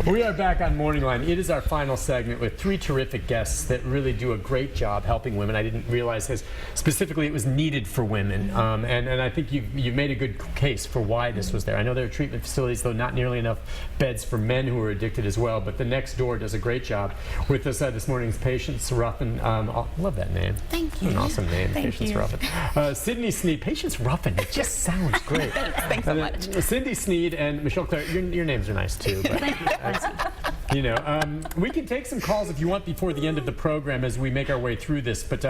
We are back on Morning Line. It is our final segment with three terrific guests that really do a great job helping women. I didn't realize specifically it was needed for women, and I think you've made a good case for why this was there. I know there are treatment facilities, though not nearly enough beds for men who are addicted as well, but the Next Door does a great job. With us this morning's Patience Ruffin. I love that name. Thank you. An awesome name, Thank Patience you. Ruffin. Sydney Sneed. Patience Ruffin. It just sounds great. Thanks so much. Cindy Sneed and Michelle Clare. Your names are nice too. But, Thank you. you know, we can take some calls if you want before the end of the program as we make our way through this, but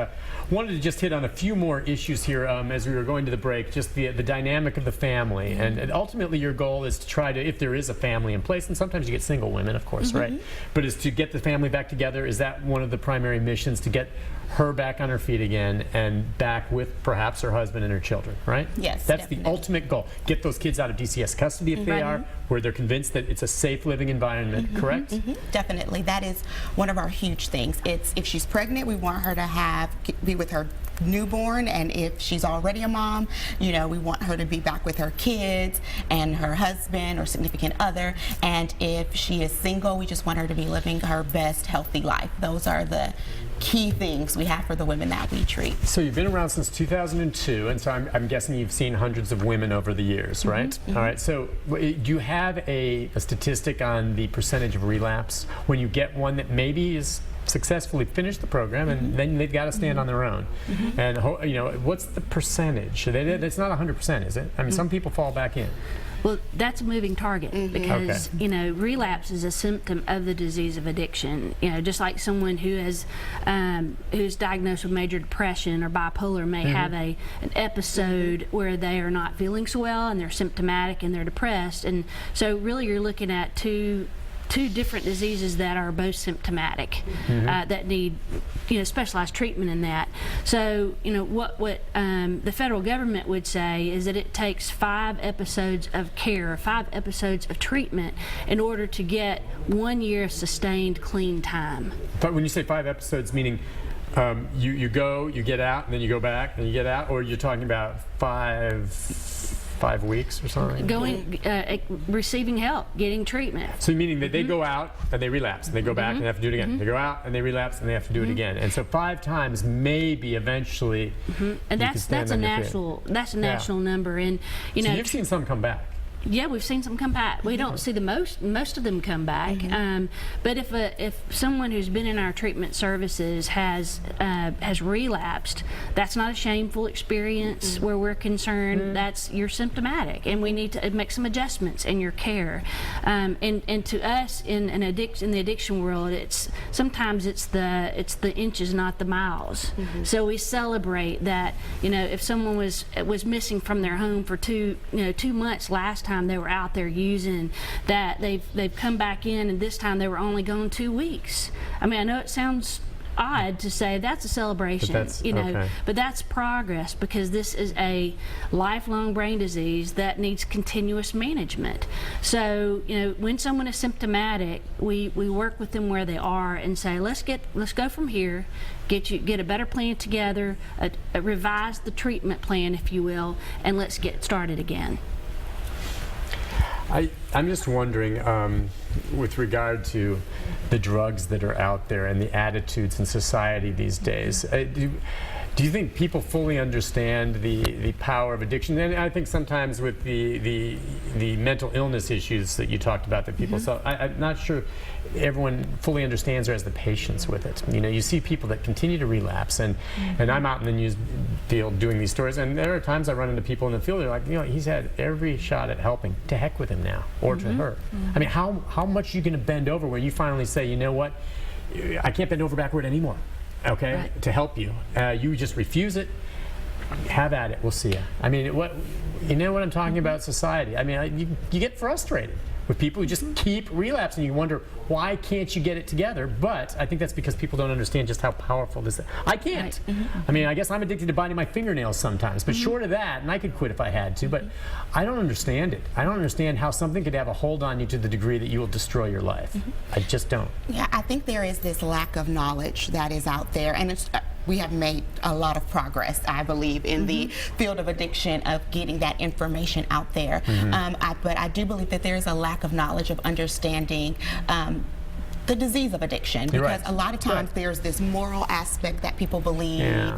wanted to just hit on a few more issues here as we were going to the break, just the dynamic of the family. And ultimately your goal is to try to, if there is a family in place, and sometimes you get single women, of course, right? But is to get the family back together. Is that one of the primary missions, to get her back on her feet again and back with perhaps her husband and her children, right? Yes, That's definitely. the ultimate goal. Get those kids out of DCS custody if they are, where they're convinced that it's a safe living environment, correct? Definitely. That is one of our huge things. It's if she's pregnant, we want her to be with her newborn, and if she's already a mom, you know, we want her to be back with her kids and her husband or significant other. And if she is single, we just want her to be living her best healthy life. Those are the key things we have for the women that we treat. So you've been around since 2002, and so I'm guessing you've seen hundreds of women over the years, right? All right, so do you have a statistic on the percentage of relapse when you get one that maybe is successfully finished the program and then they've got to stand on their own? And you know, what's the percentage? It's not 100%, is it? I mean, some people fall back in. Well, that's a moving target because, you know, relapse is a symptom of the disease of addiction. You know, just like someone who has, who's diagnosed with major depression or bipolar may have an episode where they are not feeling so well and they're symptomatic and they're depressed. And so really you're looking at two different diseases that are both symptomatic, that need, you know, specialized treatment in that. So, you know, what the federal government would say is that it takes 5 episodes of care, 5 episodes of treatment in order to get 1 year of sustained clean time. But when you say 5 episodes, meaning you go, you get out, and then you go back, and you get out, or you're talking about 5 weeks or something? Going, receiving help, getting treatment. So meaning that they go out and they relapse, and they go back and they have to do it again. They go out and they relapse and they have to do it again. And so 5 times maybe eventually. And that's a national number. And you know, so you've seen some come back. Yeah, we've seen some come back. We don't see most of them come back. But if someone who's been in our treatment services has relapsed, that's not a shameful experience where we're concerned. That's, you're symptomatic, and we need to make some adjustments in your care. And to us in the addiction world, sometimes it's the inches, not the miles. So we celebrate that. You know, if someone was missing from their home for 2 months last time they were out there using, that they've come back in, and this time they were only gone 2 weeks. I mean, I know it sounds odd to say that's a celebration, but that's progress, because this is a lifelong brain disease that needs continuous management. So, you know, when someone is symptomatic, we work with them where they are and say, let's go from here, get a better plan together, revise the treatment plan, if you will, and let's get started again. I'm just wondering, with regard to the drugs that are out there and the attitudes in society these days, do you think people fully understand the power of addiction? And I think sometimes with the mental illness issues that you talked about that people saw, I'm not sure everyone fully understands or has the patience with it. You know, you see people that continue to relapse, and I'm out in the news field doing these stories, and there are times I run into people in the field, they're like, you know, he's had every shot at helping. To heck with him now, or to her. I mean, how much are you going to bend over when you finally say, you know what, I can't bend over backward anymore, okay, to help you. You just refuse it. Have at it. We'll see you. I mean, you know what I'm talking about? Society. I mean, you get frustrated with people who just keep relapsing. You wonder, why can't you get it together? But I think that's because people don't understand just how powerful this is. I can't. I mean, I guess I'm addicted to biting my fingernails sometimes, but short of that, and I could quit if I had to, but I don't understand it. I don't understand how something could have a hold on you to the degree that you will destroy your life. I just don't. Yeah, I think there is this lack of knowledge that is out there, and it's we have made a lot of progress, I believe, in the field of addiction, of getting that information out there. But I do believe that there is a lack of knowledge, of understanding the disease of addiction, because a lot of times there's this moral aspect that people believe,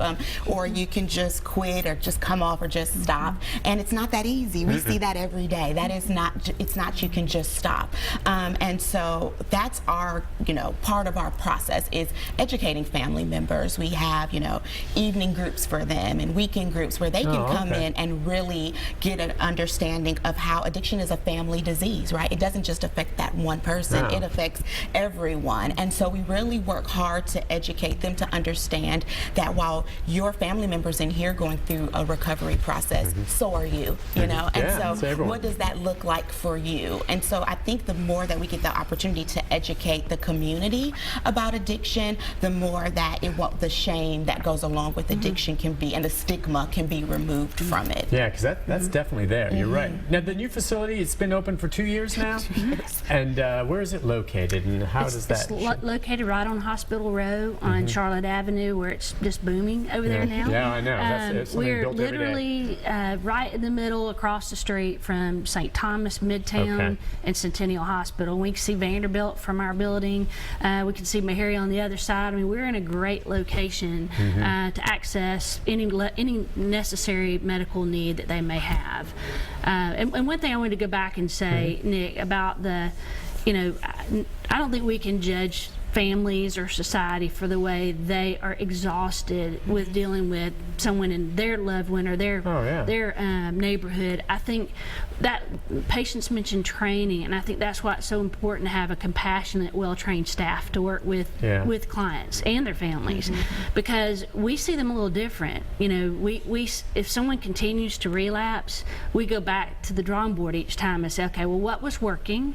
or you can just quit or just come off or just stop, and it's not that easy. We see that every day. That is not, it's not you can just stop. And so that's our, part of our process is educating family members. We have, evening groups for them and weekend groups where they can come in and really get an understanding of how addiction is a family disease, right? It doesn't just affect that one person, it affects everyone. And so we really work hard to educate them to understand that while your family members in here going through a recovery process, so are you, And so what does that look like for you? And so I think the more that we get the opportunity to educate the community about addiction, the more that the shame that goes along with addiction can be, and the stigma can be removed from it. Yeah, because that's definitely there. You're right. Now, the new facility, it's been open for 2 years now? And where is it located, and how does that? It's located right on Hospital Row on Charlotte Avenue, where it's just booming over there now. Yeah, I know. It's we're built literally right in the middle, across the street from St. Thomas Midtown and Centennial Hospital. We can see Vanderbilt from our building. We can see Meharry on the other side. I mean, we're in a great location to access any necessary medical need that they may have. And one thing I wanted to go back and say, Nick, about the, I don't think we can judge families or society for the way they are exhausted with dealing with someone in their loved one or their neighborhood. I think that patients mentioned training, and I think that's why it's so important to have a compassionate, well-trained staff to work with clients and their families, because we see them a little different. If someone continues to relapse, we go back to the drawing board each time and say, okay, well, what was working?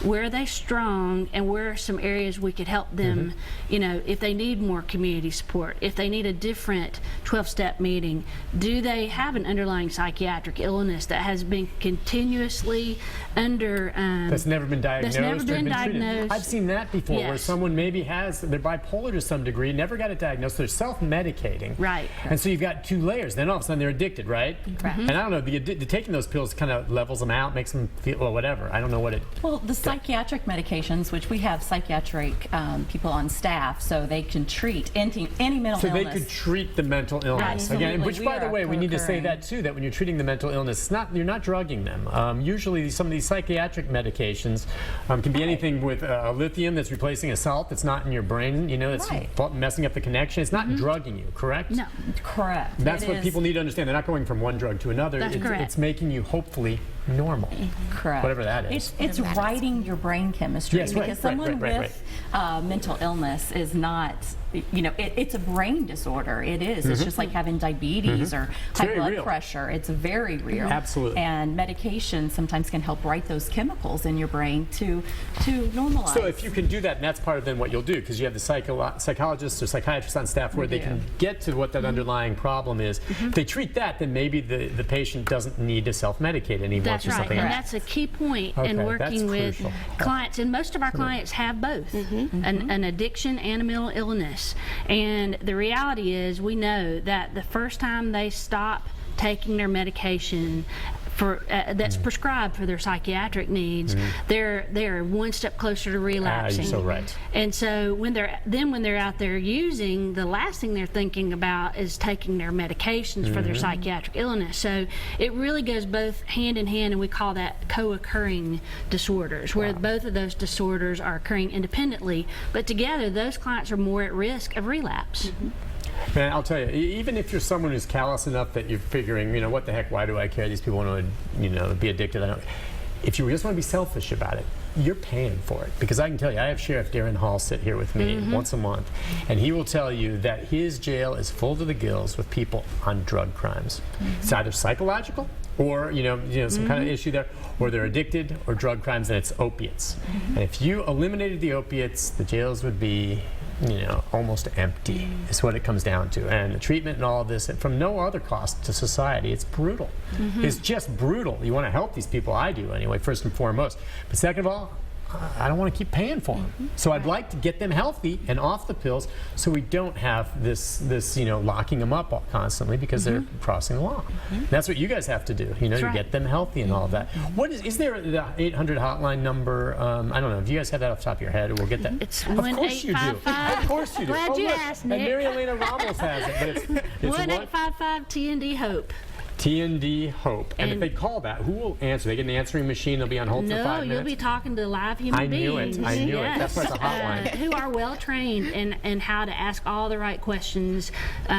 Where are they strong, and where are some areas we could help them, if they need more community support, if they need a different 12-step meeting, do they have an underlying psychiatric illness that has been continuously that's never been diagnosed? Treated? I've seen that before, where someone maybe they're bipolar to some degree, never got it diagnosed, they're self-medicating. Right. And so you've got two layers, then all of a sudden they're addicted, right? And I don't know, taking those pills kind of levels them out, makes them feel, well, whatever. I don't know what it... Well, the psychiatric medications, which we have psychiatric people on staff, so they can treat any mental illness. So they could treat the mental illness. Again, which, by the way, we need to say that too, that when you're treating the mental illness, you're not drugging them. Usually some of these psychiatric medications can be anything with lithium that's replacing a salt that's not in your brain, that's messing up the connection. It's not drugging you, correct? No. Correct. That's what people need to understand. They're not going from one drug to another. That's correct. It's making you hopefully normal. Correct. Whatever that is. It's writing your brain chemistry, because someone with mental illness is not, it's a brain disorder. It is. It's just like having diabetes or high blood pressure. It's very real. Absolutely. And medication sometimes can help write those chemicals in your brain to normalize. So if you can do that, and that's part of then what you'll do, because you have the psychologists or psychiatrists on staff where they can get to what that underlying problem is. If they treat that, then maybe the patient doesn't need to self-medicate anymore. That's right, and that's a key point in working with clients, and most of our clients have both, an addiction and a mental illness. And the reality is, we know that the first time they stop taking their medication that's prescribed for their psychiatric needs, they're one step closer to relapsing. You're so right. And so when they're out there using, the last thing they're thinking about is taking their medications for their psychiatric illness. So it really goes both hand in hand, and we call that co-occurring disorders, where both of those disorders are occurring independently, but together those clients are more at risk of relapse. Man, I'll tell you, even if you're someone who's callous enough that you're figuring, what the heck, why do I care? These people want to, be addicted. If you just want to be selfish about it, you're paying for it. Because I can tell you, I have Sheriff Darren Hall sit here with me once a month, and he will tell you that his jail is full to the gills with people on drug crimes. It's either psychological, or some kind of issue there, or they're addicted, or drug crimes, and it's opiates. And if you eliminated the opiates, the jails would be almost empty, is what it comes down to. And the treatment and all of this, and from no other cost to society, it's brutal. It's just brutal. You want to help these people, I do anyway, first and foremost. But second of all, I don't want to keep paying for them. So I'd like to get them healthy and off the pills so we don't have this locking them up constantly because they're crossing the law. That's what you guys have to do, to get them healthy and all of that. What is there the 800 hotline number? I don't know. Do you guys have that off the top of your head? We'll get that. It's Of course you do. 1-855. Of course you do. Glad you look, asked, and Nick. Mary Elena Ramos has it, but it's 1-855 TND Hope. TND Hope. And if And- they call that, who will answer? They get an answering machine, they'll be on hold for 5 No, minutes? you'll be talking to live human I knew beings. it. I knew it. That's why it's a hotline. Who are well trained in how to ask all the right questions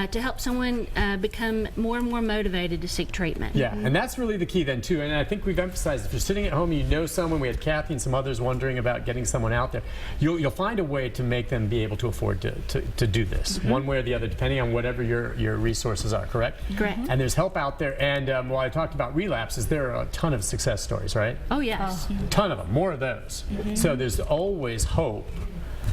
to help someone become more and more motivated to seek treatment. Yeah, and that's really the key then too. And I think we've emphasized if you're sitting at home, you know someone. We had Kathy and some others wondering about getting someone out there. You'll find a way to make them be able to afford to do this, one way or the other, depending on whatever your resources are. Correct. Correct. And there's help out there. And while I talked about relapses, there are a ton of success stories, right? Oh, yes. A ton of them, more of those. So there's always hope,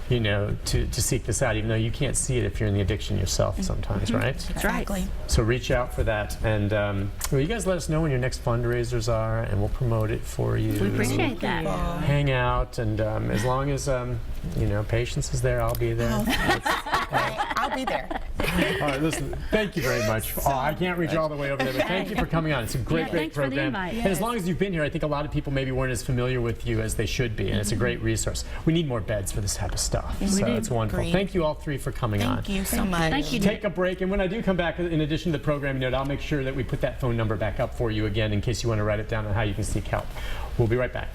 to seek this out, even though you can't see it if you're in the addiction yourself sometimes, right? That's right. Exactly. So reach out for that. And well, you guys let us know when your next fundraisers are, and we'll promote it for you. We appreciate that. Hang out, and as long as, patience is there, I'll be there. I'll be there. All right, listen, thank you very much. I can't reach all the way over there, but thank you for coming on. It's a great thanks for the program. invite. And as long as you've been here, I think a lot of people maybe weren't as familiar with you as they should be, and it's a great resource. We need more beds for this type of stuff, so do. it's wonderful. Great. Thank you all three for coming on. Thank you so much. Thank you. Take a break, and when I do come back, in addition to the program note, I'll make sure that we put that phone number back up for you again in case you want to write it down on how you can seek help. We'll be right back.